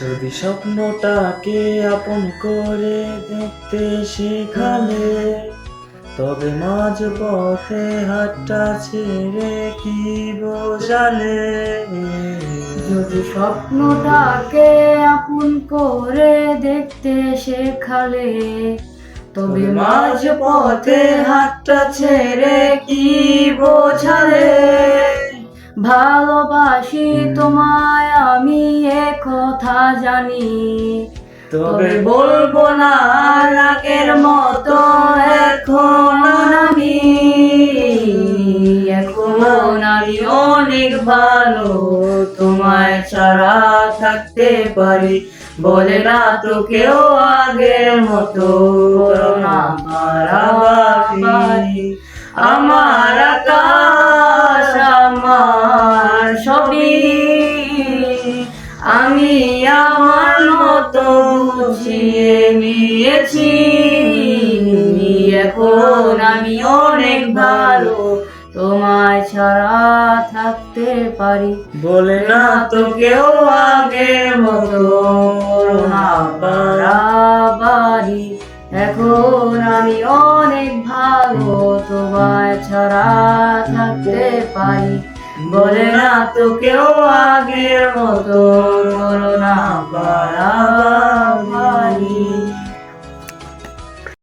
যদি স্বপ্নটাকে আপন করে দেখতে শেখালে, তবে মাঝ পথে হাতটা ছেড়ে কি বোঝালে? যদি স্বপ্নটাকে আপন করে দেখতে শেখালে, তবে মাঝ পথে হাতটা ছেড়ে কি বোঝালে? ভালোবাসি তোমায় আমি এ কথা জানি, তবে বলবো না আর আগের মতো এখন আমি অনেক ভালো, তোমায় ছাড়া থাকতে পারি। বলে না তো কেউ আগের মতো, করোনা বাড়াবাড়ি। আমার আকাশ আমার সবই, আমি আমার মতো বুঝিয়ে নিয়েছি। এখন আমি অনেক ভালো, তোমায় ছাড়া থাকতে পারি। বলে না তো কেউ আগের মতো, করোনা বাড়াবাড়ি। এখন আমি অনেক ভালো, তোমায় ছাড়া থাকতে পারি। বলে না তো কেউ আগের মতো, করোনা বাড়াবাড়ি।